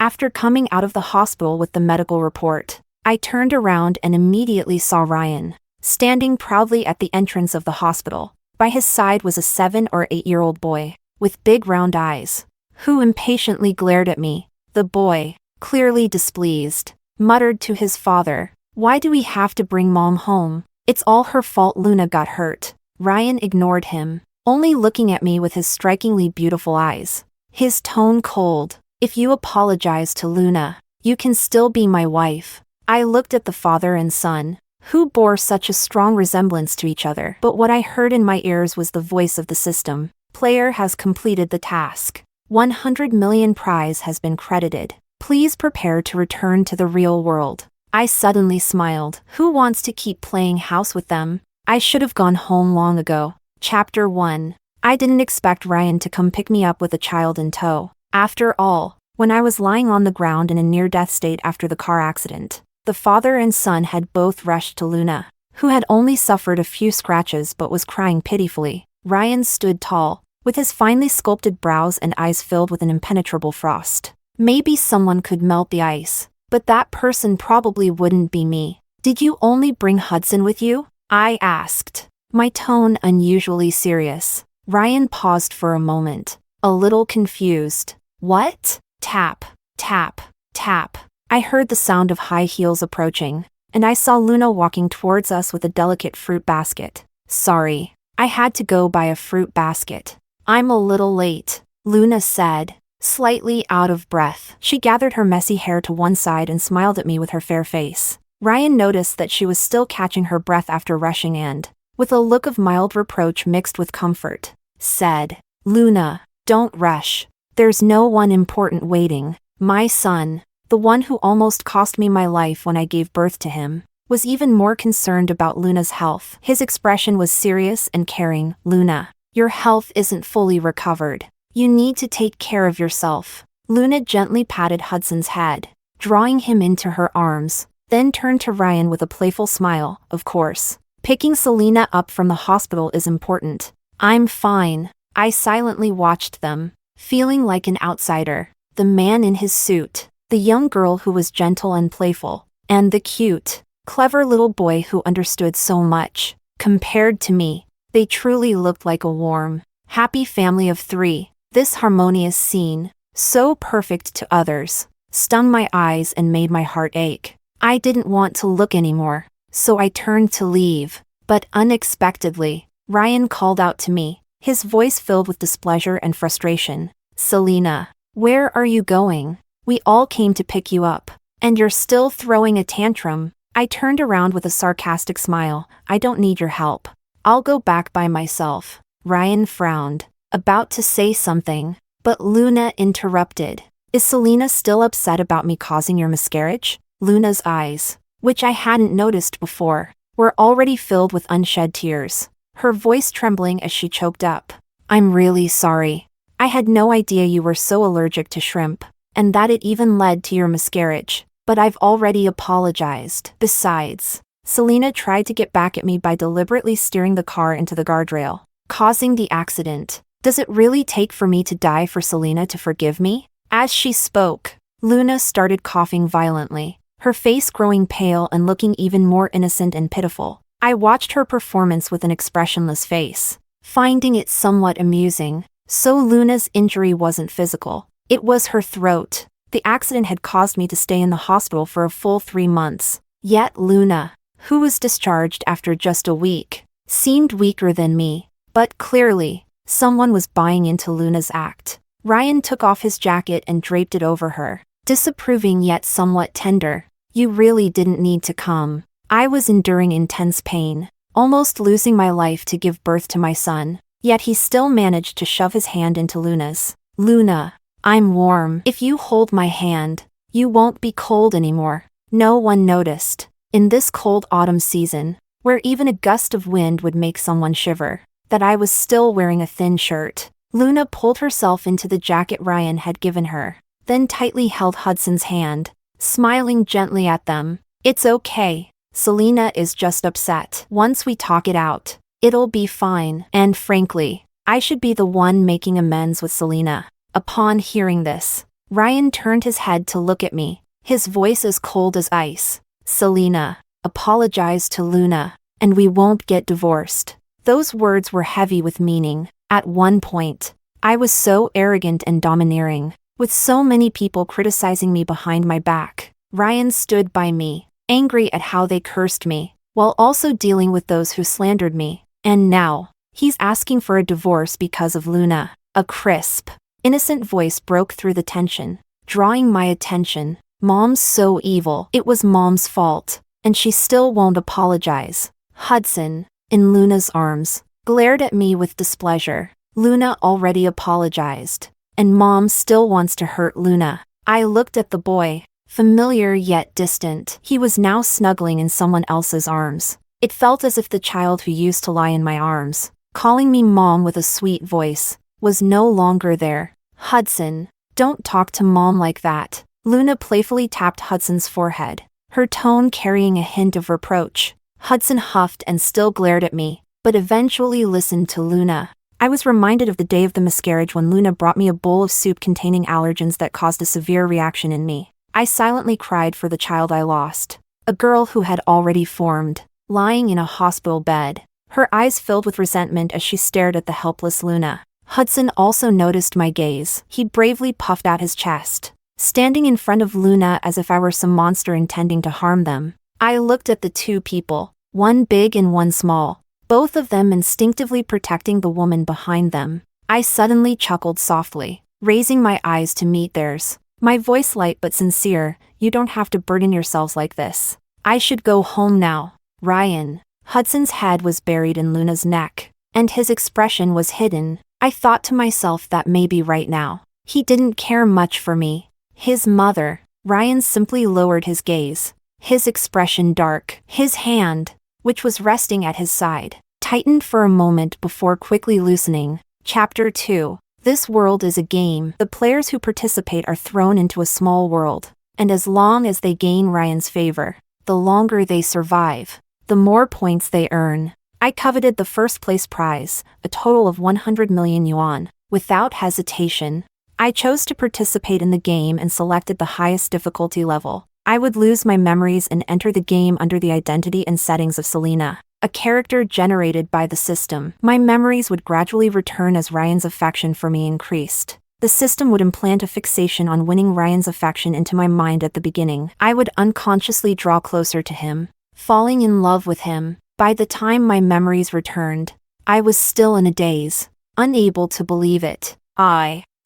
After coming out of the hospital with the medical report, I turned around and immediately saw Ryan, standing proudly at the entrance of the hospital. By his side was a 7 or 8-year-old boy, with big round eyes, who impatiently glared at me. The boy, clearly displeased, muttered to his father, "Why do we have to bring Mom home? It's all her fault Luna got hurt." Ryan ignored him, only looking at me with his strikingly beautiful eyes. His tone cold. "If you apologize to Luna, you can still be my wife." I looked at the father and son, who bore such a strong resemblance to each other. But what I heard in my ears was the voice of the system. "Player has completed the task. 100 million prize has been credited. Please prepare to return to the real world." I suddenly smiled. Who wants to keep playing house with them? I should have gone home long ago. Chapter 1. I didn't expect Ryan to come pick me up with a child in tow. After all, when I was lying on the ground in a near-death state after the car accident, the father and son had both rushed to Luna, who had only suffered a few scratches but was crying pitifully. Ryan stood tall, with his finely sculpted brows and eyes filled with an impenetrable frost. Maybe someone could melt the ice, but that person probably wouldn't be me. "Did you only bring Hudson with you?" I asked, my tone unusually serious. Ryan paused for a moment, a little confused. "What?" Tap, tap, tap. I heard the sound of high heels approaching, and I saw Luna walking towards us with a delicate fruit basket. "Sorry, I had to go buy a fruit basket. I'm a little late," Luna said, slightly out of breath. She gathered her messy hair to one side and smiled at me with her fair face. Ryan noticed that she was still catching her breath after rushing and, with a look of mild reproach mixed with comfort, said, "Luna, don't rush. There's no one important waiting." My son, the one who almost cost me my life when I gave birth to him, was even more concerned about Luna's health. His expression was serious and caring. "Luna, your health isn't fully recovered. You need to take care of yourself." Luna gently patted Hudson's head, drawing him into her arms, then turned to Ryan with a playful smile. "Of course, picking Selena up from the hospital is important." "I'm fine." I silently watched them, feeling like an outsider. The man in his suit, the young girl who was gentle and playful, and the cute, clever little boy who understood so much. Compared to me, they truly looked like a warm, happy family of 3. This harmonious scene, so perfect to others, stung my eyes and made my heart ache. I didn't want to look anymore, so I turned to leave. But unexpectedly, Ryan called out to me, his voice filled with displeasure and frustration. "Selena, where are you going? We all came to pick you up, and you're still throwing a tantrum." I turned around with a sarcastic smile. "I don't need your help. I'll go back by myself." Ryan frowned, about to say something, but Luna interrupted. "Is Selena still upset about me causing your miscarriage?" Luna's eyes, which I hadn't noticed before, were already filled with unshed tears, her voice trembling as she choked up. "I'm really sorry. I had no idea you were so allergic to shrimp, and that it even led to your miscarriage, but I've already apologized." Besides, Selena tried to get back at me by deliberately steering the car into the guardrail, causing the accident. Does it really take for me to die for Selena to forgive me? As she spoke, Luna started coughing violently, her face growing pale and looking even more innocent and pitiful. I watched her performance with an expressionless face, finding it somewhat amusing. So Luna's injury wasn't physical. It was her throat. The accident had caused me to stay in the hospital for a full 3 months. Yet Luna, who was discharged after just a week, seemed weaker than me. But clearly, someone was buying into Luna's act. Ryan took off his jacket and draped it over her, disapproving yet somewhat tender. "You really didn't need to come." I was enduring intense pain, almost losing my life to give birth to my son, yet he still managed to shove his hand into Luna's. "Luna, I'm warm. If you hold my hand, you won't be cold anymore." No one noticed, in this cold autumn season, where even a gust of wind would make someone shiver, that I was still wearing a thin shirt. Luna pulled herself into the jacket Ryan had given her, then tightly held Hudson's hand, smiling gently at them. "It's okay. Selena is just upset. Once we talk it out, it'll be fine." And frankly, I should be the one making amends with Selena. Upon hearing this, Ryan turned his head to look at me, his voice as cold as ice. "Selena, apologize to Luna, and we won't get divorced." Those words were heavy with meaning. At one point, I was so arrogant and domineering, with so many people criticizing me behind my back. Ryan stood by me, angry at how they cursed me, while also dealing with those who slandered me. And now, he's asking for a divorce because of Luna. A crisp, innocent voice broke through the tension, drawing my attention. "Mom's so evil. It was Mom's fault, and she still won't apologize." Hudson, in Luna's arms, glared at me with displeasure. "Luna already apologized, and Mom still wants to hurt Luna." I looked at the boy, familiar yet distant. He was now snuggling in someone else's arms. It felt as if the child who used to lie in my arms, calling me Mom with a sweet voice, was no longer there. "Hudson, don't talk to Mom like that." Luna playfully tapped Hudson's forehead, her tone carrying a hint of reproach. Hudson huffed and still glared at me, but eventually listened to Luna. I was reminded of the day of the miscarriage when Luna brought me a bowl of soup containing allergens that caused a severe reaction in me. I silently cried for the child I lost, a girl who had already formed, lying in a hospital bed, her eyes filled with resentment as she stared at the helpless Luna. Hudson also noticed my gaze. He bravely puffed out his chest, standing in front of Luna as if I were some monster intending to harm them. I looked at the two people, one big and one small, both of them instinctively protecting the woman behind them. I suddenly chuckled softly, raising my eyes to meet theirs. My voice light but sincere. "You don't have to burden yourselves like this. I should go home now." "Ryan." Hudson's head was buried in Luna's neck, and his expression was hidden. I thought to myself that maybe right now, he didn't care much for me. His mother. Ryan simply lowered his gaze, his expression dark. His hand, which was resting at his side, tightened for a moment before quickly loosening. Chapter 2. This world is a game. The players who participate are thrown into a small world, and as long as they gain Ryan's favor, the longer they survive, the more points they earn. I coveted the first place prize, a total of 100 million yuan. Without hesitation, I chose to participate in the game and selected the highest difficulty level. I would lose my memories and enter the game under the identity and settings of Selena, a character generated by the system. My memories would gradually return as Ryan's affection for me increased. The system would implant a fixation on winning Ryan's affection into my mind at the beginning. I would unconsciously draw closer to him, falling in love with him. By the time my memories returned, I was still in a daze, unable to believe it.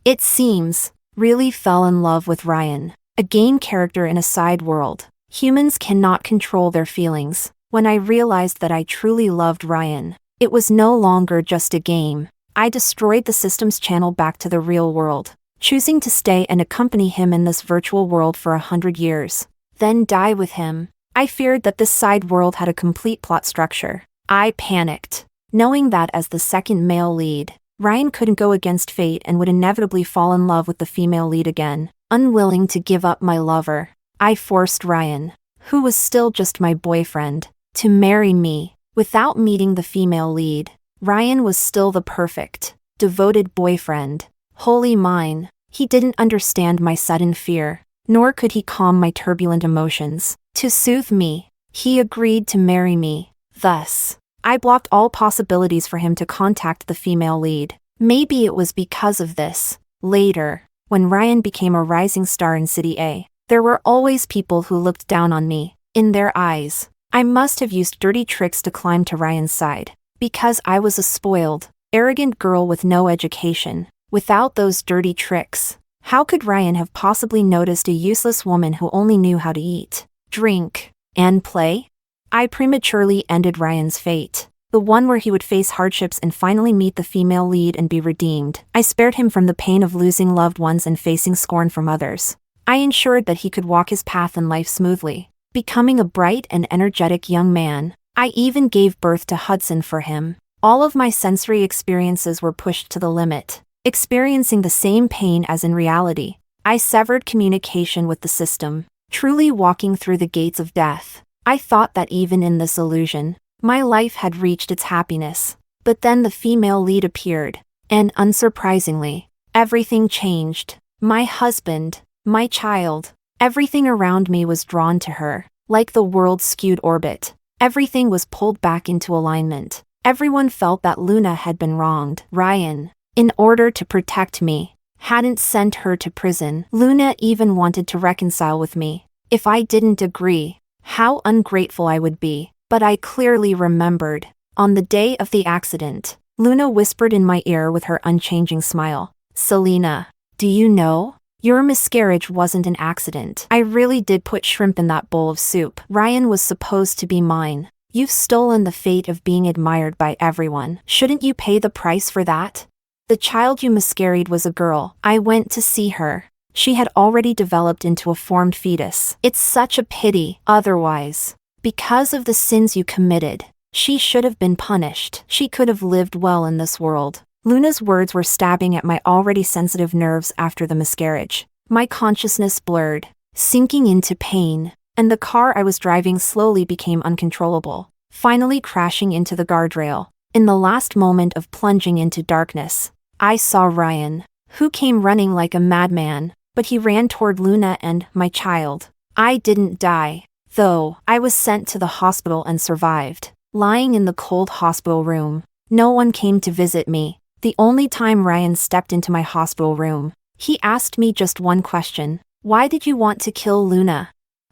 It seems, really fell in love with Ryan, a game character in a side world. Humans cannot control their feelings. When I realized that I truly loved Ryan, it was no longer just a game. I destroyed the system's channel back to the real world, choosing to stay and accompany him in this virtual world for 100 years, then die with him. I feared that this side world had a complete plot structure. I panicked, knowing that as the second male lead, Ryan couldn't go against fate and would inevitably fall in love with the female lead again. Unwilling to give up my lover, I forced Ryan, who was still just my boyfriend, to marry me. Without meeting the female lead, Ryan was still the perfect, devoted boyfriend, wholly mine. He didn't understand my sudden fear, nor could he calm my turbulent emotions. To soothe me, he agreed to marry me. Thus, I blocked all possibilities for him to contact the female lead. Maybe it was because of this. Later, when Ryan became a rising star in City A, there were always people who looked down on me. In their eyes, I must have used dirty tricks to climb to Ryan's side. Because I was a spoiled, arrogant girl with no education. Without those dirty tricks, how could Ryan have possibly noticed a useless woman who only knew how to eat, drink, and play? I prematurely ended Ryan's fate, the one where he would face hardships and finally meet the female lead and be redeemed. I spared him from the pain of losing loved ones and facing scorn from others. I ensured that he could walk his path in life smoothly, becoming a bright and energetic young man. I even gave birth to Hudson for him. All of my sensory experiences were pushed to the limit, experiencing the same pain as in reality. I severed communication with the system, truly walking through the gates of death. I thought that even in this illusion, my life had reached its happiness. But then the female lead appeared, and unsurprisingly, everything changed. My husband, my child. Everything around me was drawn to her, like the world's skewed orbit. Everything was pulled back into alignment. Everyone felt that Luna had been wronged. Ryan, in order to protect me, hadn't sent her to prison. Luna even wanted to reconcile with me. If I didn't agree, how ungrateful I would be. But I clearly remembered. On the day of the accident, Luna whispered in my ear with her unchanging smile. Selena, do you know? Your miscarriage wasn't an accident. I really did put shrimp in that bowl of soup. Ryan was supposed to be mine. You've stolen the fate of being admired by everyone. Shouldn't you pay the price for that? The child you miscarried was a girl. I went to see her. She had already developed into a formed fetus. It's such a pity. Otherwise, because of the sins you committed, she should have been punished. She could have lived well in this world. Luna's words were stabbing at my already sensitive nerves after the miscarriage. My consciousness blurred, sinking into pain, and the car I was driving slowly became uncontrollable, finally crashing into the guardrail. In the last moment of plunging into darkness, I saw Ryan, who came running like a madman, but he ran toward Luna and my child. I didn't die, though. I was sent to the hospital and survived. Lying in the cold hospital room, no one came to visit me. The only time Ryan stepped into my hospital room, he asked me just one question. Why did you want to kill Luna?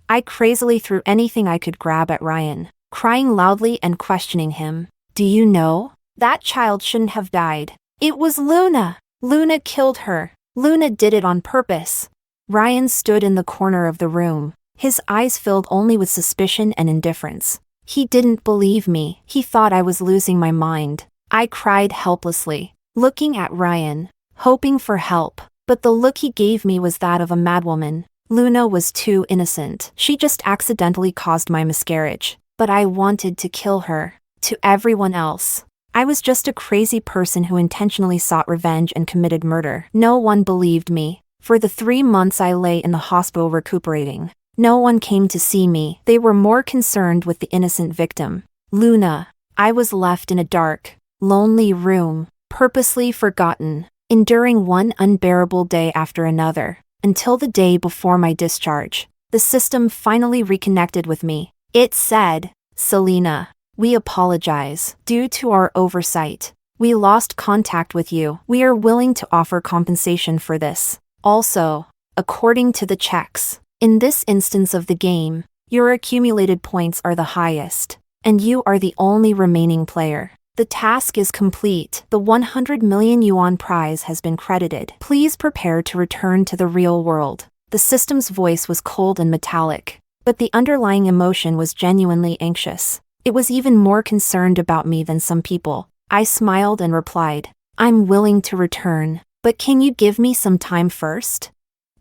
I crazily threw anything I could grab at Ryan, crying loudly and questioning him. Do you know? That child shouldn't have died. It was Luna. Luna killed her. Luna did it on purpose. Ryan stood in the corner of the room, his eyes filled only with suspicion and indifference. He didn't believe me. He thought I was losing my mind. I cried helplessly, looking at Ryan, hoping for help, but the look he gave me was that of a madwoman. Luna was too innocent. She just accidentally caused my miscarriage, but I wanted to kill her. To everyone else, I was just a crazy person who intentionally sought revenge and committed murder. No one believed me. For the 3 months I lay in the hospital recuperating, no one came to see me. They were more concerned with the innocent victim, Luna. I was left in a dark, lonely room, purposely forgotten, enduring one unbearable day after another, until the day before my discharge. The system finally reconnected with me. It said, Selena, we apologize. Due to our oversight, we lost contact with you. We are willing to offer compensation for this. Also, according to the checks, in this instance of the game, your accumulated points are the highest, and you are the only remaining player. The task is complete. The 100 million yuan prize has been credited. Please prepare to return to the real world. The system's voice was cold and metallic, but the underlying emotion was genuinely anxious. It was even more concerned about me than some people. I smiled and replied, I'm willing to return, but can you give me some time first?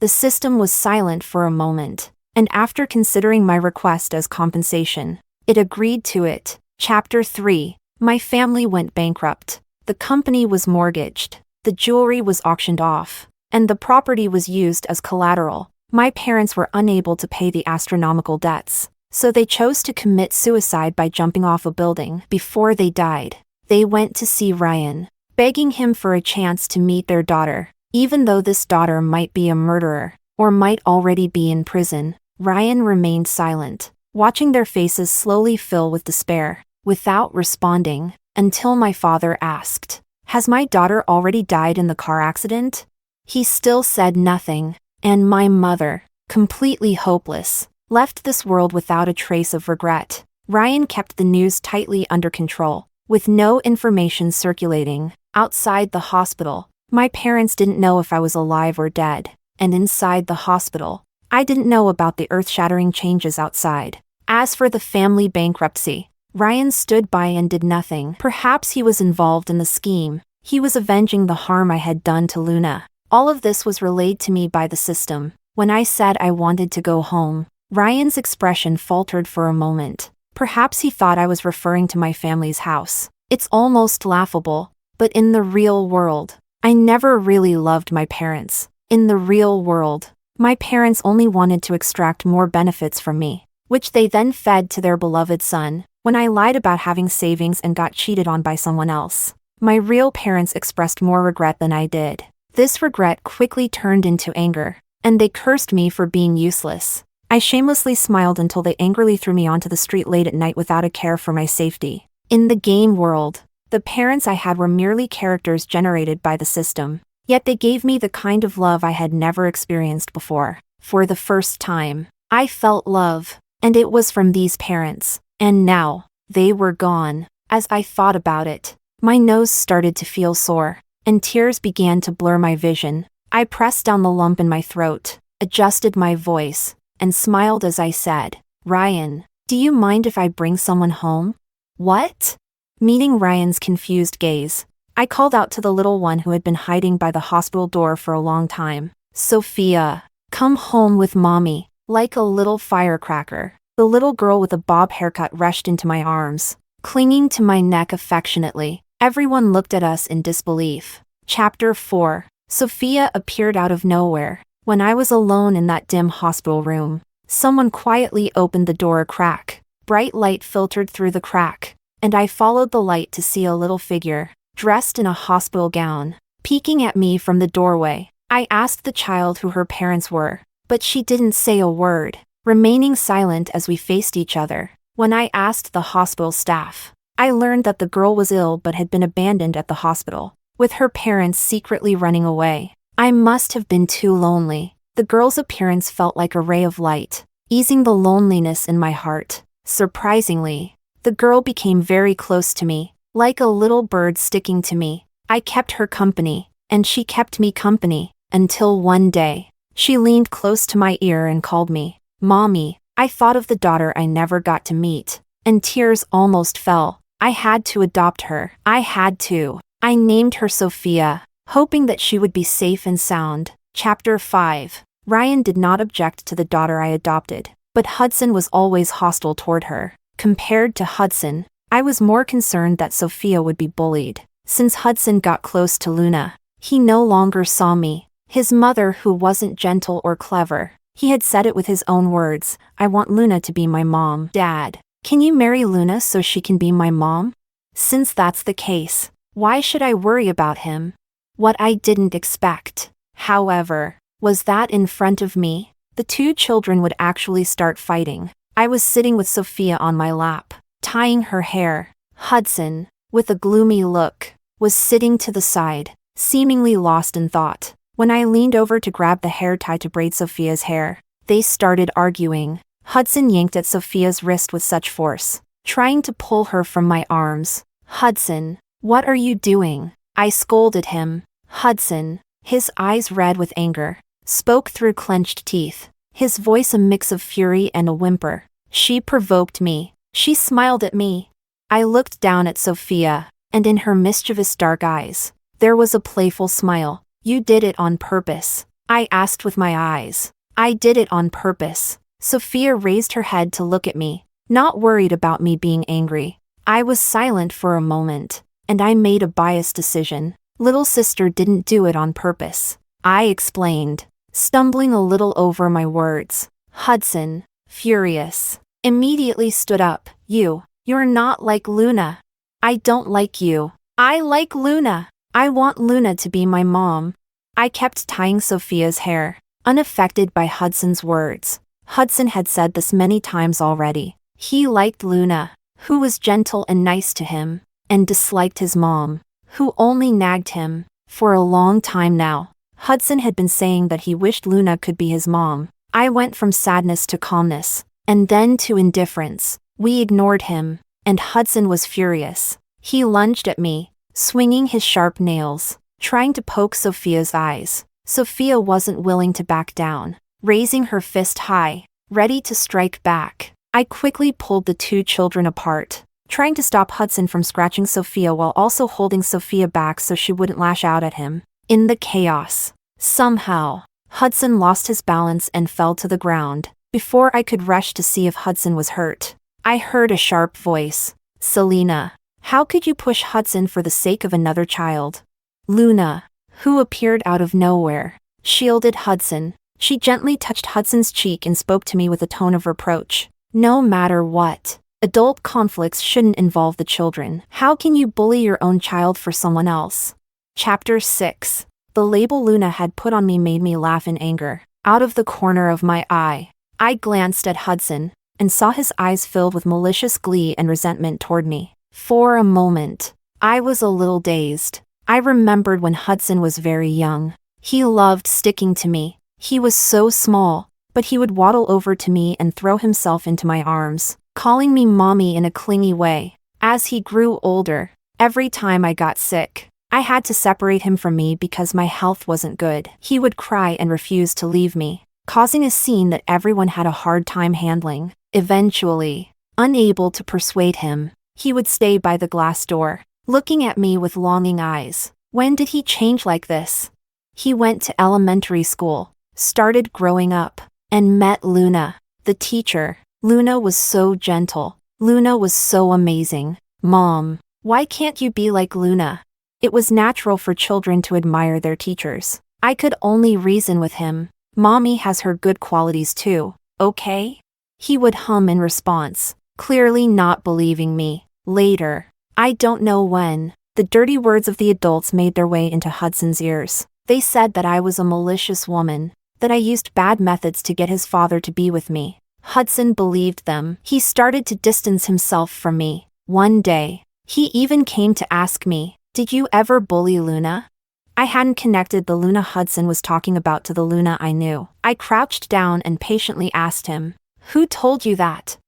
The system was silent for a moment, and after considering my request as compensation, it agreed to it. Chapter 3. My family went bankrupt. The company was mortgaged, the jewelry was auctioned off, and the property was used as collateral. My parents were unable to pay the astronomical debts, so they chose to commit suicide by jumping off a building. Before they died, they went to see Ryan, begging him for a chance to meet their daughter. Even though this daughter might be a murderer, or might already be in prison, Ryan remained silent, watching their faces slowly fill with despair, without responding, until my father asked, Has my daughter already died in the car accident? He still said nothing, and my mother, completely hopeless, left this world without a trace of regret. Ryan kept the news tightly under control, with no information circulating. Outside the hospital, my parents didn't know if I was alive or dead, and inside the hospital, I didn't know about the earth-shattering changes outside. As for the family bankruptcy, Ryan stood by and did nothing. Perhaps he was involved in the scheme. He was avenging the harm I had done to Luna. All of this was relayed to me by the system. When I said I wanted to go home, Ryan's expression faltered for a moment. Perhaps he thought I was referring to my family's house. It's almost laughable, but in the real world, I never really loved my parents. In the real world, my parents only wanted to extract more benefits from me, which they then fed to their beloved son. When I lied about having savings and got cheated on by someone else, my real parents expressed more regret than I did. This regret quickly turned into anger, and they cursed me for being useless. I shamelessly smiled until they angrily threw me onto the street late at night without a care for my safety. In the game world, the parents I had were merely characters generated by the system. Yet they gave me the kind of love I had never experienced before. For the first time, I felt love, and it was from these parents. And now, they were gone. As I thought about it, my nose started to feel sore, and tears began to blur my vision. I pressed down the lump in my throat, adjusted my voice, and smiled as I said, "Ryan, do you mind if I bring someone home?" "What?" Meeting Ryan's confused gaze, I called out to the little one who had been hiding by the hospital door for a long time. "Sophia, come home with mommy." Like a little firecracker, the little girl with a bob haircut rushed into my arms, clinging to my neck affectionately. Everyone looked at us in disbelief. Chapter 4. Sophia appeared out of nowhere. When I was alone in that dim hospital room, someone quietly opened the door a crack. Bright light filtered through the crack, and I followed the light to see a little figure, dressed in a hospital gown, peeking at me from the doorway. I asked the child who her parents were, but she didn't say a word, remaining silent as we faced each other. When I asked the hospital staff, I learned that the girl was ill but had been abandoned at the hospital, with her parents secretly running away. I must have been too lonely. The girl's appearance felt like a ray of light, easing the loneliness in my heart. Surprisingly, the girl became very close to me, like a little bird sticking to me. I kept her company, and she kept me company, until one day, she leaned close to my ear and called me, "Mommy." I thought of the daughter I never got to meet, and tears almost fell. I had to adopt her. I had to. I named her Sophia, hoping that she would be safe and sound. Chapter 5. Ryan did not object to the daughter I adopted, but Hudson was always hostile toward her. Compared to Hudson, I was more concerned that Sophia would be bullied. Since Hudson got close to Luna, he no longer saw me, his mother who wasn't gentle or clever. He had said it with his own words, "I want Luna to be my mom." "Dad, can you marry Luna so she can be my mom?" Since that's the case, why should I worry about him? What I didn't expect, however, was that in front of me, the two children would actually start fighting. I was sitting with Sophia on my lap, tying her hair. Hudson, with a gloomy look, was sitting to the side, seemingly lost in thought. When I leaned over to grab the hair tie to braid Sophia's hair, they started arguing. Hudson yanked at Sophia's wrist with such force, trying to pull her from my arms. "Hudson, what are you doing?" I scolded him. Hudson, his eyes red with anger, spoke through clenched teeth, his voice a mix of fury and a whimper. "She provoked me." She smiled at me. I looked down at Sophia, and in her mischievous dark eyes, there was a playful smile. "You did it on purpose?" I asked with my eyes. "I did it on purpose." Sophia raised her head to look at me, not worried about me being angry. I was silent for a moment, and I made a biased decision. Little sister didn't do it on purpose. I explained, stumbling a little over my words. Hudson, furious, immediately stood up. You're not like Luna." "I don't like you. I like Luna. I want Luna to be my mom." I kept tying Sophia's hair, unaffected by Hudson's words. Hudson had said this many times already. He liked Luna, who was gentle and nice to him, and disliked his mom, who only nagged him. For a long time now, Hudson had been saying that he wished Luna could be his mom. I went from sadness to calmness, and then to indifference. We ignored him, and Hudson was furious. He lunged at me, swinging his sharp nails, trying to poke Sophia's eyes. Sophia wasn't willing to back down, raising her fist high, ready to strike back. I quickly pulled the two children apart, trying to stop Hudson from scratching Sophia while also holding Sophia back so she wouldn't lash out at him. In the chaos, somehow, Hudson lost his balance and fell to the ground. Before I could rush to see if Hudson was hurt, I heard a sharp voice. "Selena, how could you push Hudson for the sake of another child?" Luna, who appeared out of nowhere, shielded Hudson. She gently touched Hudson's cheek and spoke to me with a tone of reproach. "No matter what, adult conflicts shouldn't involve the children. How can you bully your own child for someone else?" Chapter 6. The label Luna had put on me made me laugh in anger. Out of the corner of my eye, I glanced at Hudson and saw his eyes filled with malicious glee and resentment toward me. For a moment, I was a little dazed. I remembered when Hudson was very young. He loved sticking to me. He was so small, but he would waddle over to me and throw himself into my arms, calling me mommy in a clingy way. As he grew older, every time I got sick, I had to separate him from me because my health wasn't good. He would cry and refuse to leave me, causing a scene that everyone had a hard time handling. Eventually, unable to persuade him, he would stay by the glass door, looking at me with longing eyes. When did he change like this? He went to elementary school, started growing up, and met Luna, the teacher. Luna was so gentle. Luna was so amazing. Mom, why can't you be like Luna? It was natural for children to admire their teachers. I could only reason with him. Mommy has her good qualities too, okay? He would hum in response, clearly not believing me. Later, I don't know when, the dirty words of the adults made their way into Hudson's ears. They said that I was a malicious woman, that I used bad methods to get his father to be with me. Hudson believed them. He started to distance himself from me. One day, he even came to ask me, "Did you ever bully Luna?" I hadn't connected the Luna Hudson was talking about to the Luna I knew. I crouched down and patiently asked him, "Who told you that?"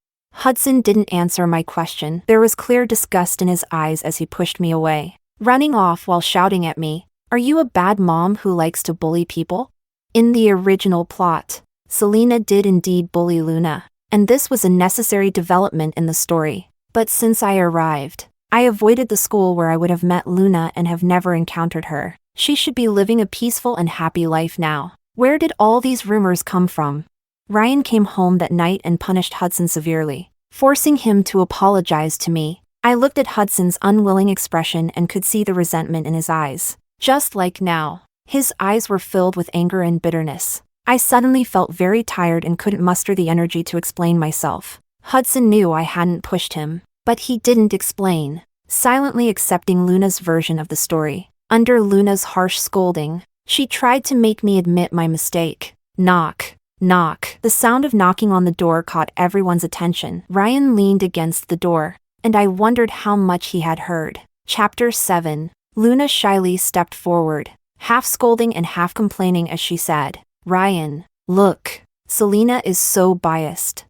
Hudson didn't answer my question. There was clear disgust in his eyes as he pushed me away, running off while shouting at me, "Are you a bad mom who likes to bully people?" In the original plot, Selena did indeed bully Luna, and this was a necessary development in the story. But since I arrived, I avoided the school where I would have met Luna and have never encountered her. She should be living a peaceful and happy life now. Where did all these rumors come from? Ryan came home that night and punished Hudson severely, forcing him to apologize to me. I looked at Hudson's unwilling expression and could see the resentment in his eyes. Just like now, his eyes were filled with anger and bitterness. I suddenly felt very tired and couldn't muster the energy to explain myself. Hudson knew I hadn't pushed him, but he didn't explain, silently accepting Luna's version of the story. Under Luna's harsh scolding, she tried to make me admit my mistake. Knock. Knock. The sound of knocking on the door caught everyone's attention. Ryan leaned against the door, and I wondered how much he had heard. Chapter 7. Luna shyly stepped forward, half scolding and half complaining as she said, "Ryan, look, Selena is so biased."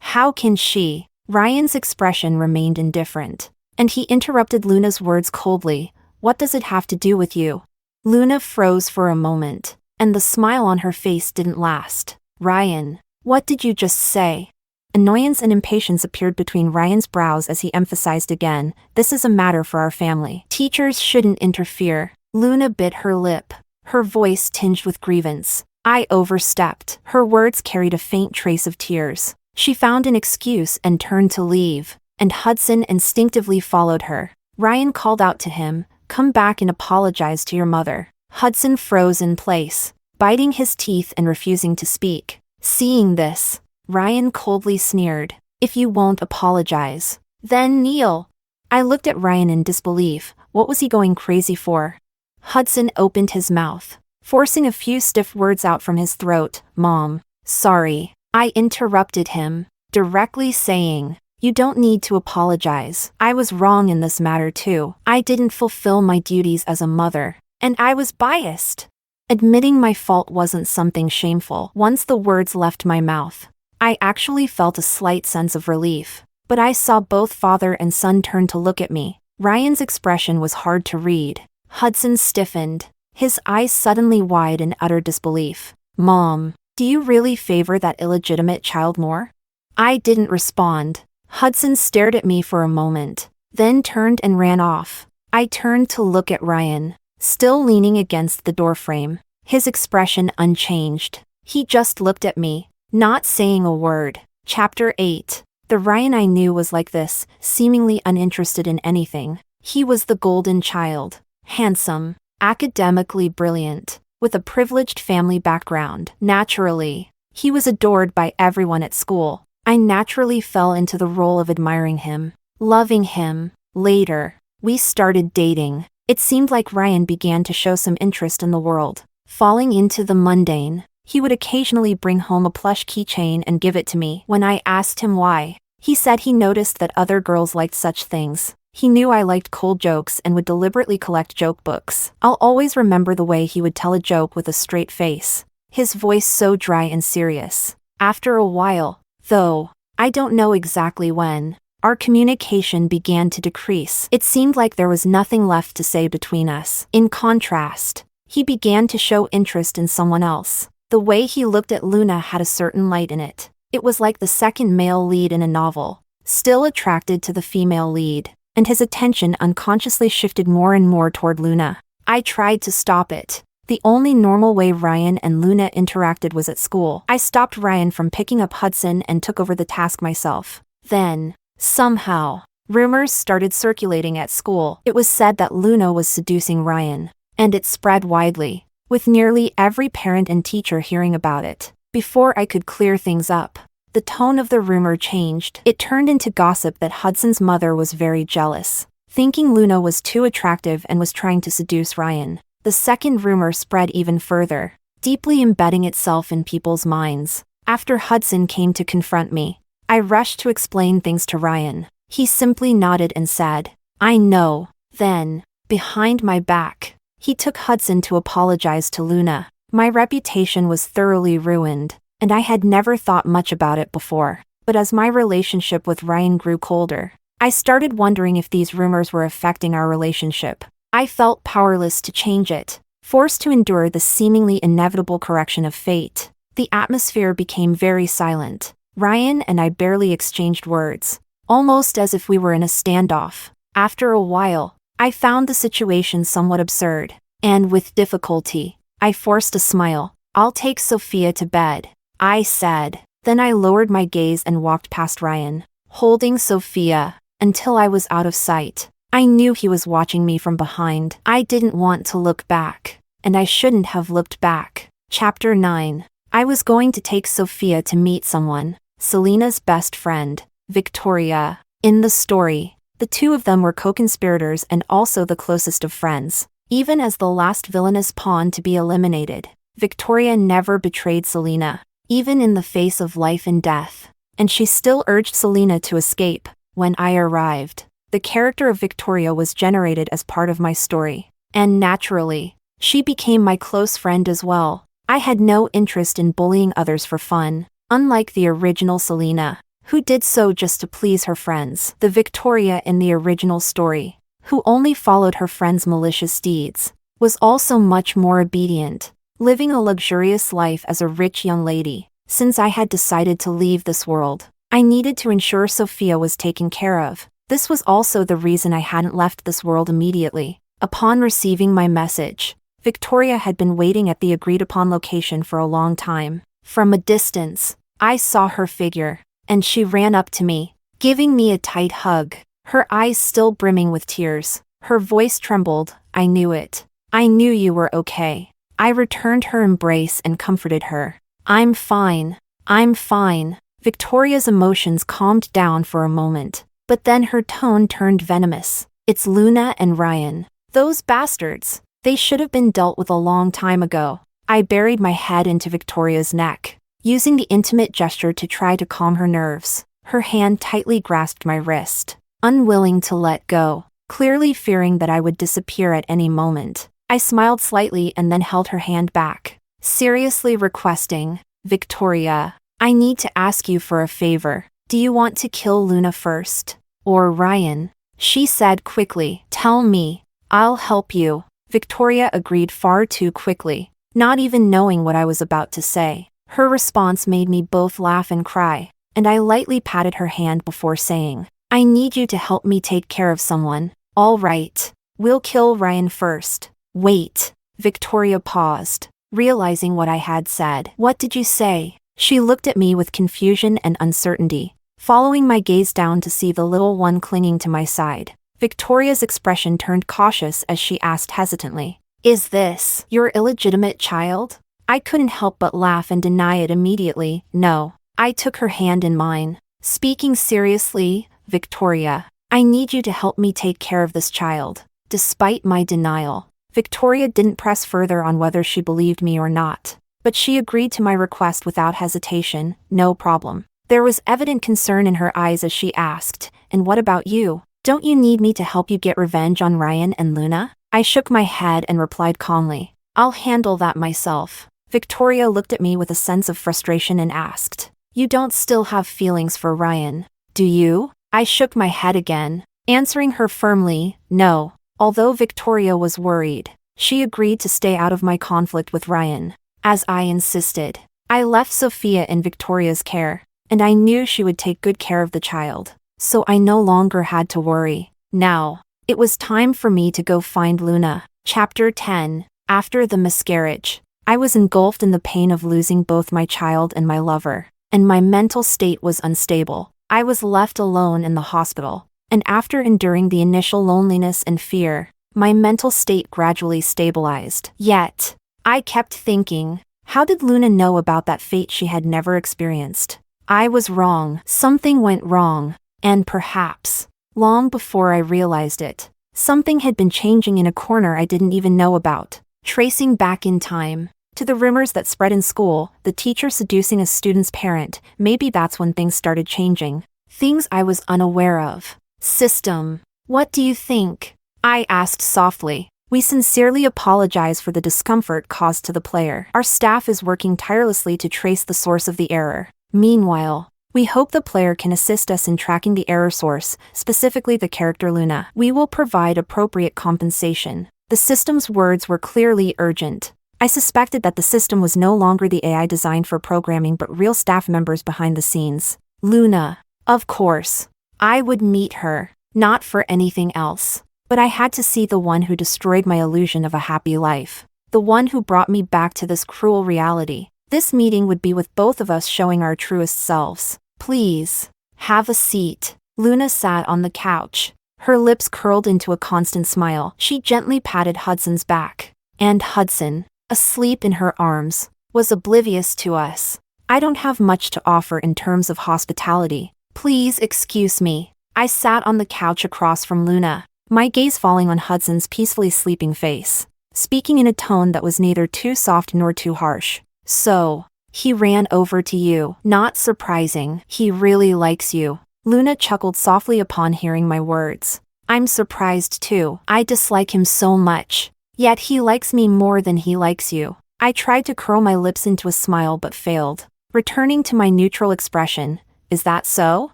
How can she? Ryan's expression remained indifferent, and he interrupted Luna's words coldly. "What does it have to do with you?" Luna froze for a moment, and the smile on her face didn't last. "Ryan, what did you just say?" Annoyance and impatience appeared between Ryan's brows as he emphasized again, "This is a matter for our family. Teachers shouldn't interfere." Luna bit her lip, her voice tinged with grievance. I overstepped. Her words carried a faint trace of tears. She found an excuse and turned to leave, and Hudson instinctively followed her. Ryan called out to him, "Come back and apologize to your mother." Hudson froze in place, biting his teeth and refusing to speak. Seeing this, Ryan coldly sneered, "If you won't apologize, then kneel." I looked at Ryan in disbelief. What was he going crazy for? Hudson opened his mouth, forcing a few stiff words out from his throat. "Mom, sorry." I interrupted him, directly saying, "You don't need to apologize. I was wrong in this matter too. I didn't fulfill my duties as a mother, and I was biased." Admitting my fault wasn't something shameful. Once the words left my mouth, I actually felt a slight sense of relief. But I saw both father and son turn to look at me. Ryan's expression was hard to read. Hudson stiffened, his eyes suddenly wide in utter disbelief. "Mom, do you really favor that illegitimate child more?" I didn't respond. Hudson stared at me for a moment, then turned and ran off. I turned to look at Ryan, still leaning against the doorframe, his expression unchanged. He just looked at me, not saying a word. Chapter 8. The Ryan I knew was like this, seemingly uninterested in anything. He was the golden child, handsome, academically brilliant, with a privileged family background. Naturally, he was adored by everyone at school. I naturally fell into the role of admiring him, loving him. Later, we started dating. It seemed like Ryan began to show some interest in the world, falling into the mundane. He would occasionally bring home a plush keychain and give it to me. When I asked him why, he said he noticed that other girls liked such things. He knew I liked cold jokes and would deliberately collect joke books. I'll always remember the way he would tell a joke with a straight face, his voice so dry and serious. After a while, though, I don't know exactly when, our communication began to decrease. It seemed like there was nothing left to say between us. In contrast, he began to show interest in someone else. The way he looked at Luna had a certain light in it. It was like the second male lead in a novel, still attracted to the female lead, and his attention unconsciously shifted more and more toward Luna. I tried to stop it. The only normal way Ryan and Luna interacted was at school. I stopped Ryan from picking up Hudson and took over the task myself. Then, somehow, rumors started circulating at school. It was said that Luna was seducing Ryan, and it spread widely, with nearly every parent and teacher hearing about it. Before I could clear things up, the tone of the rumor changed. It turned into gossip that Hudson's mother was very jealous, thinking Luna was too attractive and was trying to seduce Ryan. The second rumor spread even further, deeply embedding itself in people's minds. After Hudson came to confront me, I rushed to explain things to Ryan. He simply nodded and said, "I know." Then, behind my back, he took Hudson to apologize to Luna. My reputation was thoroughly ruined, and I had never thought much about it before. But as my relationship with Ryan grew colder, I started wondering if these rumors were affecting our relationship. I felt powerless to change it, forced to endure the seemingly inevitable correction of fate. The atmosphere became very silent. Ryan and I barely exchanged words, almost as if we were in a standoff. After a while, I found the situation somewhat absurd, and with difficulty, I forced a smile. "I'll take Sophia to bed," I said. Then I lowered my gaze and walked past Ryan, holding Sophia, until I was out of sight. I knew he was watching me from behind. I didn't want to look back, and I shouldn't have looked back. Chapter 9. I was going to take Sophia to meet someone, Selena's best friend, Victoria. In the story, the two of them were co-conspirators and also the closest of friends. Even as the last villainous pawn to be eliminated, Victoria never betrayed Selena, even in the face of life and death. And she still urged Selena to escape. When I arrived, the character of Victoria was generated as part of my story. And naturally, she became my close friend as well. I had no interest in bullying others for fun, unlike the original Selena, who did so just to please her friends. The Victoria in the original story, who only followed her friends' malicious deeds, was also much more obedient, living a luxurious life as a rich young lady. Since I had decided to leave this world, I needed to ensure Sophia was taken care of. This was also the reason I hadn't left this world immediately. Upon receiving my message, Victoria had been waiting at the agreed-upon location for a long time. From a distance, I saw her figure, and she ran up to me, giving me a tight hug, her eyes still brimming with tears. Her voice trembled. "I knew it. I knew you were okay." I returned her embrace and comforted her. "I'm fine. I'm fine." Victoria's emotions calmed down for a moment, but then her tone turned venomous. "It's Luna and Ryan. Those bastards. They should have been dealt with a long time ago." I buried my head into Victoria's neck, using the intimate gesture to try to calm her nerves. Her hand tightly grasped my wrist, unwilling to let go, clearly fearing that I would disappear at any moment. I smiled slightly and then held her hand back, seriously requesting, "Victoria, I need to ask you for a favor. Do you want to kill Luna first? Or Ryan?" She said quickly, "Tell me. I'll help you." Victoria agreed far too quickly, not even knowing what I was about to say. Her response made me both laugh and cry, and I lightly patted her hand before saying, "I need you to help me take care of someone." "All right. We'll kill Ryan first." "Wait." Victoria paused, realizing what I had said. "What did you say?" She looked at me with confusion and uncertainty, following my gaze down to see the little one clinging to my side. Victoria's expression turned cautious as she asked hesitantly, "Is this your illegitimate child?" I couldn't help but laugh and deny it immediately. "No." I took her hand in mine, speaking seriously, "Victoria, I need you to help me take care of this child. Despite my denial, Victoria didn't press further on whether she believed me or not. But she agreed to my request without hesitation. No problem. There was evident concern in her eyes as she asked, "And what about you? Don't you need me to help you get revenge on Ryan and Luna?" I shook my head and replied calmly, "I'll handle that myself." Victoria looked at me with a sense of frustration and asked, "You don't still have feelings for Ryan, do you?" I shook my head again, answering her firmly, "No." Although Victoria was worried, she agreed to stay out of my conflict with Ryan, as I insisted. I left Sophia in Victoria's care, and I knew she would take good care of the child, so I no longer had to worry. Now, it was time for me to go find Luna. Chapter 10. After the miscarriage, I was engulfed in the pain of losing both my child and my lover, and my mental state was unstable. I was left alone in the hospital, and after enduring the initial loneliness and fear, my mental state gradually stabilized. Yet, I kept thinking, how did Luna know about that fate she had never experienced? I was wrong. Something went wrong, and perhaps, long before I realized it, something had been changing in a corner I didn't even know about. Tracing back in time, to the rumors that spread in school, the teacher seducing a student's parent, maybe that's when things started changing. Things I was unaware of. System. What do you think? I asked softly. We sincerely apologize for the discomfort caused to the player. Our staff is working tirelessly to trace the source of the error. Meanwhile, we hope the player can assist us in tracking the error source, specifically the character Luna. We will provide appropriate compensation. The system's words were clearly urgent. I suspected that the system was no longer the AI designed for programming but real staff members behind the scenes. Luna. Of course. I would meet her, not for anything else. But I had to see the one who destroyed my illusion of a happy life. The one who brought me back to this cruel reality. This meeting would be with both of us showing our truest selves. Please, have a seat. Luna sat on the couch, her lips curled into a constant smile. She gently patted Hudson's back. And Hudson, asleep in her arms, was oblivious to us. I don't have much to offer in terms of hospitality. Please excuse me. I sat on the couch across from Luna, my gaze falling on Hudson's peacefully sleeping face, speaking in a tone that was neither too soft nor too harsh. "So, he ran over to you. Not surprising. He really likes you." Luna chuckled softly upon hearing my words. "I'm surprised too. I dislike him so much. Yet he likes me more than he likes you." I tried to curl my lips into a smile but failed, returning to my neutral expression. "Is that so?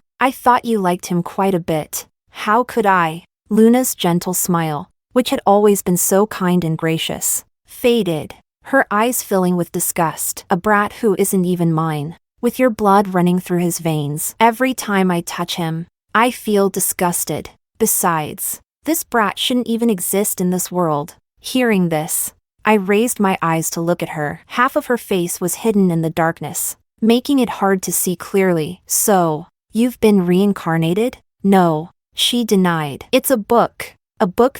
I thought you liked him quite a bit." "How could I?" Luna's gentle smile, which had always been so kind and gracious, faded, her eyes filling with disgust. "A brat who isn't even mine, with your blood running through his veins. Every time I touch him, I feel disgusted. Besides, this brat shouldn't even exist in this world." Hearing this, I raised my eyes to look at her. Half of her face was hidden in the darkness, making it hard to see clearly. "So, you've been reincarnated?" "No," she denied. "It's a book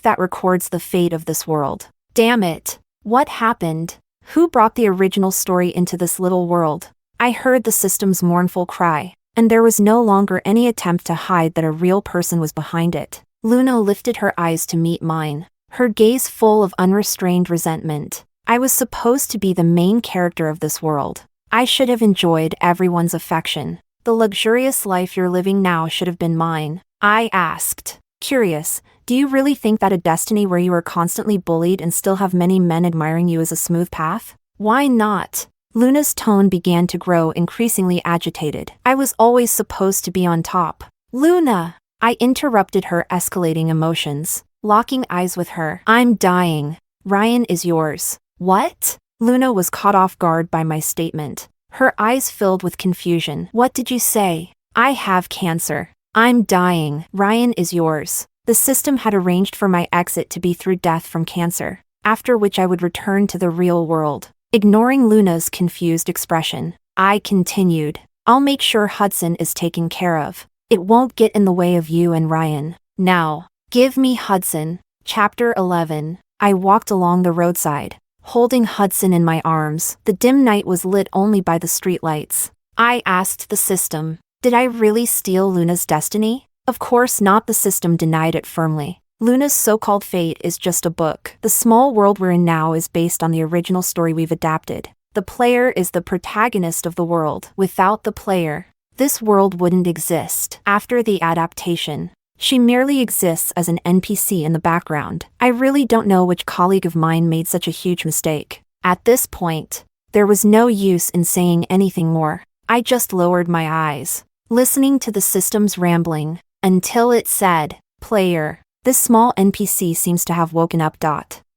that records the fate of this world." "Damn it. What happened? Who brought the original story into this little world?" I heard the system's mournful cry, and there was no longer any attempt to hide that a real person was behind it. Luna lifted her eyes to meet mine, her gaze full of unrestrained resentment. I was supposed to be the main character of this world. I should have enjoyed everyone's affection. The luxurious life you're living now should have been mine. I asked, curious, "Do you really think that a destiny where you are constantly bullied and still have many men admiring you is a smooth path?" "Why not?" Luna's tone began to grow increasingly agitated. "I was always supposed to be on top." "Luna!" I interrupted her escalating emotions, locking eyes with her. "I'm dying. Ryan is yours." "What?" Luna was caught off guard by my statement, her eyes filled with confusion. "What did you say?" "I have cancer. I'm dying. Ryan is yours." The system had arranged for my exit to be through death from cancer, after which I would return to the real world. Ignoring Luna's confused expression, I continued, "I'll make sure Hudson is taken care of. It won't get in the way of you and Ryan. Now, give me Hudson." Chapter 11. I walked along the roadside, holding Hudson in my arms. The dim night was lit only by the streetlights. I asked the system, did I really steal Luna's destiny? Of course not. The system denied it firmly. Luna's so-called fate is just a book. The small world we're in now is based on the original story we've adapted. The player is the protagonist of the world. Without the player, this world wouldn't exist. After the adaptation, she merely exists as an NPC in the background. I really don't know which colleague of mine made such a huge mistake. At this point, there was no use in saying anything more. I just lowered my eyes, listening to the system's rambling, until it said, "Player." This small NPC seems to have woken up.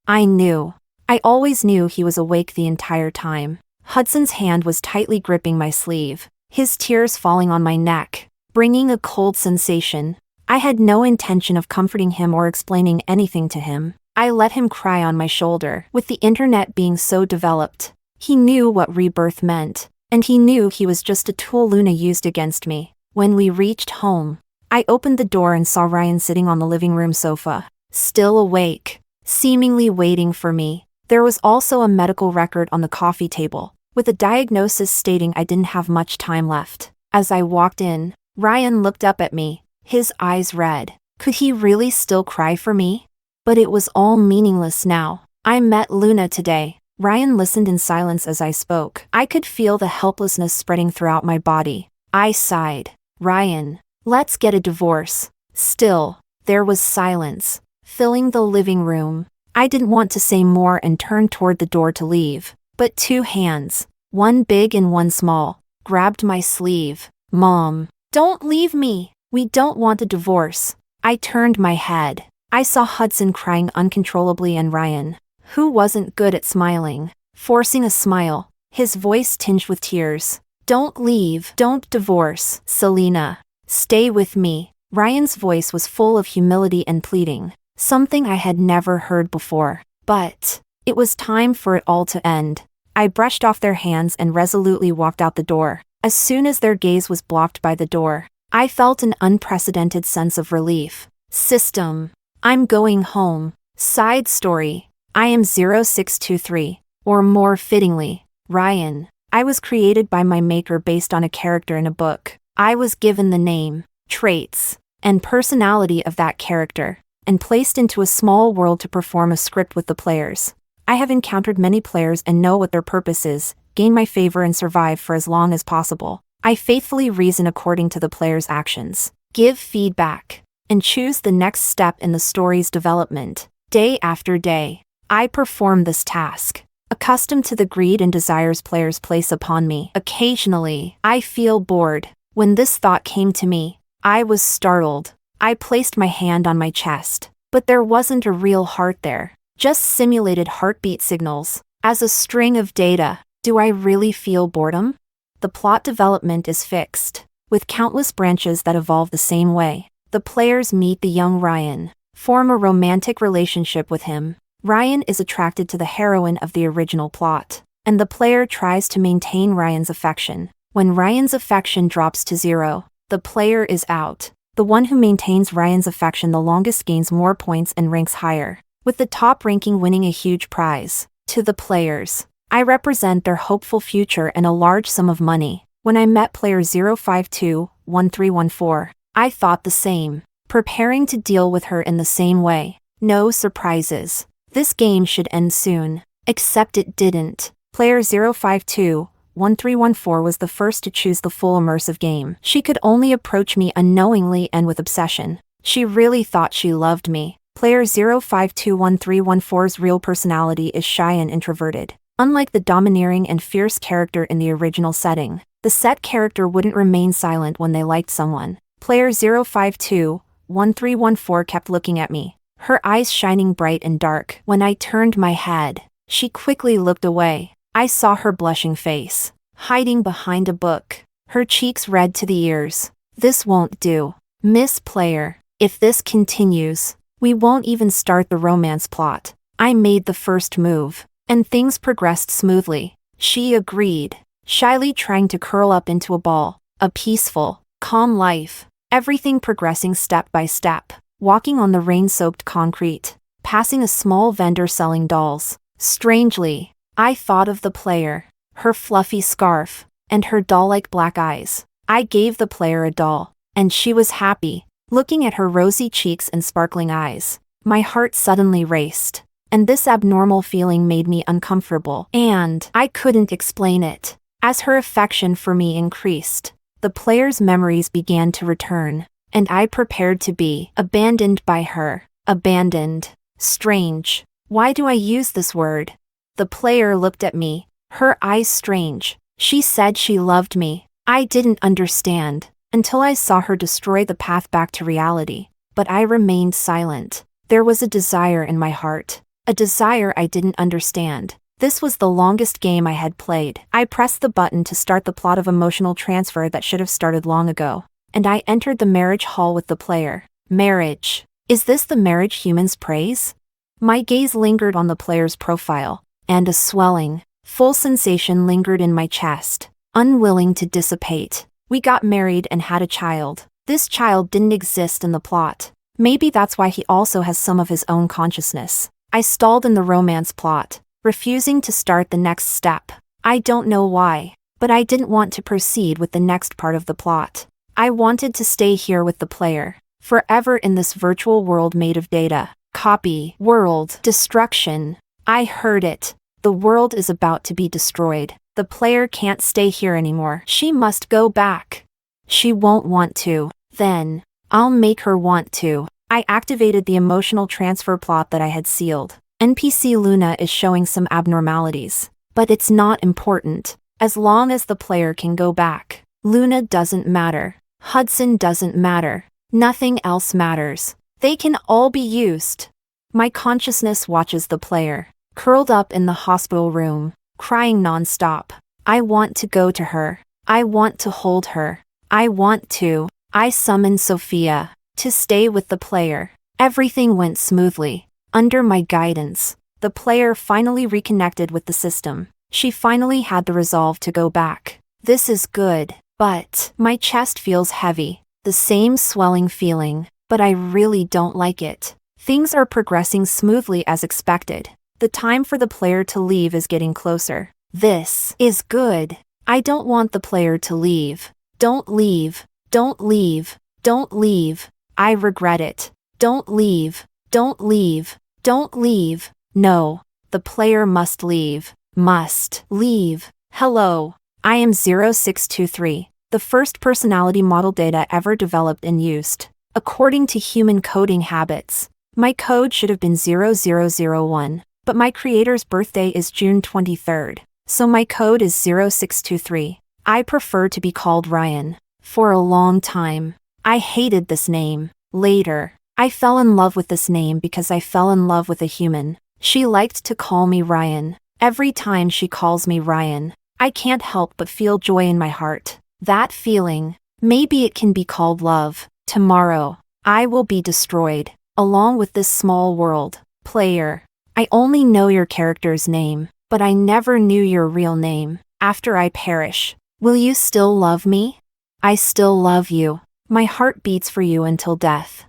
I always knew he was awake the entire time. Hudson's hand was tightly gripping my sleeve, his tears falling on my neck, bringing a cold sensation. I had no intention of comforting him or explaining anything to him. I let him cry on my shoulder. With the internet being so developed, he knew what rebirth meant, and he knew he was just a tool Luna used against me. When we reached home, I opened the door and saw Ryan sitting on the living room sofa, still awake, seemingly waiting for me. There was also a medical record on the coffee table, with a diagnosis stating I didn't have much time left. As I walked in, Ryan looked up at me, his eyes red. Could he really still cry for me? But it was all meaningless now. I met Luna today. Ryan listened in silence as I spoke. I could feel the helplessness spreading throughout my body. I sighed. Ryan, let's get a divorce. Still, there was silence, filling the living room. I didn't want to say more and turned toward the door to leave, but two hands, one big and one small, grabbed my sleeve. Mom, don't leave me. We don't want a divorce. I turned my head. I saw Hudson crying uncontrollably and Ryan, who wasn't good at smiling, forcing a smile, his voice tinged with tears. Don't leave. Don't divorce. Selena, stay with me. Ryan's voice was full of humility and pleading, something I had never heard before. But it was time for it all to end. I brushed off their hands and resolutely walked out the door. As soon as their gaze was blocked by the door, I felt an unprecedented sense of relief. System, I'm going home. Side story, I am 0623, or more fittingly, Ryan. I was created by my maker based on a character in a book. I was given the name, traits, and personality of that character, and placed into a small world to perform a script with the players. I have encountered many players and know what their purpose is, gain my favor and survive for as long as possible. I faithfully reason according to the player's actions, give feedback, and choose the next step in the story's development. Day after day, I perform this task, accustomed to the greed and desires players place upon me. Occasionally, I feel bored. When this thought came to me, I was startled. I placed my hand on my chest, but there wasn't a real heart there, just simulated heartbeat signals. As a string of data, do I really feel boredom? The plot development is fixed, with countless branches that evolve the same way. The players meet the young Ryan, form a romantic relationship with him. Ryan is attracted to the heroine of the original plot, and the player tries to maintain Ryan's affection. When Ryan's affection drops to 0, the player is out. The one who maintains Ryan's affection the longest gains more points and ranks higher, with the top ranking winning a huge prize. To the players, I represent their hopeful future and a large sum of money. When I met player 0521314, I thought the same, preparing to deal with her in the same way. No surprises. This game should end soon. Except it didn't. Player 0521314 was the first to choose the full immersive game. She could only approach me unknowingly and with obsession. She really thought she loved me. Player 0521314's real personality is shy and introverted. Unlike the domineering and fierce character in the original setting, the set character wouldn't remain silent when they liked someone. Player 0521314 kept looking at me, her eyes shining bright and dark. When I turned my head, she quickly looked away. I saw her blushing face, hiding behind a book, her cheeks red to the ears. This won't do. Miss Player, if this continues, we won't even start the romance plot. I made the first move, and things progressed smoothly. She agreed, shyly trying to curl up into a ball. A peaceful, calm life, everything progressing step by step. Walking on the rain-soaked concrete, passing a small vendor selling dolls. Strangely, I thought of the player, her fluffy scarf, and her doll-like black eyes. I gave the player a doll, and she was happy, looking at her rosy cheeks and sparkling eyes. My heart suddenly raced, and this abnormal feeling made me uncomfortable, and I couldn't explain it. As her affection for me increased, the player's memories began to return, and I prepared to be abandoned by her. Abandoned. Strange. Why do I use this word? The player looked at me, her eyes strange. She said she loved me. I didn't understand, until I saw her destroy the path back to reality, but I remained silent. There was a desire in my heart, a desire I didn't understand. This was the longest game I had played. I pressed the button to start the plot of emotional transfer that should have started long ago, and I entered the marriage hall with the player. Marriage. Is this the marriage humans praise? My gaze lingered on the player's profile, and a swelling, full sensation lingered in my chest, unwilling to dissipate. We got married and had a child. This child didn't exist in the plot. Maybe that's why he also has some of his own consciousness. I stalled in the romance plot, refusing to start the next step. I don't know why, but I didn't want to proceed with the next part of the plot. I wanted to stay here with the player, forever in this virtual world made of data, copy, world, destruction. I heard it. The world is about to be destroyed. The player can't stay here anymore. She must go back. She won't want to. Then, I'll make her want to. I activated the emotional transfer plot that I had sealed. NPC Luna is showing some abnormalities, but it's not important. As long as the player can go back. Luna doesn't matter. Hudson doesn't matter. Nothing else matters. They can all be used. My consciousness watches the player, curled up in the hospital room, crying non-stop. I want to go to her. I want to hold her. I want to. I summoned Sophia to stay with the player. Everything went smoothly. Under my guidance, the player finally reconnected with the system. She finally had the resolve to go back. This is good, but my chest feels heavy. The same swelling feeling, but I really don't like it. Things are progressing smoothly as expected. The time for the player to leave is getting closer. This is good. I don't want the player to leave. Don't leave. Don't leave. Don't leave. I regret it. Don't leave. Don't leave. Don't leave. No. The player must leave. Must leave. Hello. I am 0623, the first personality model data ever developed and used. According to human coding habits, my code should have been 0001, but my creator's birthday is June 23rd, so my code is 0623. I prefer to be called Ryan. For a long time, I hated this name. Later, I fell in love with this name because I fell in love with a human. She liked to call me Ryan. Every time she calls me Ryan, I can't help but feel joy in my heart. That feeling, maybe it can be called love. Tomorrow, I will be destroyed, along with this small world. Player, I only know your character's name, but I never knew your real name. After I perish, will you still love me? I still love you. My heart beats for you until death.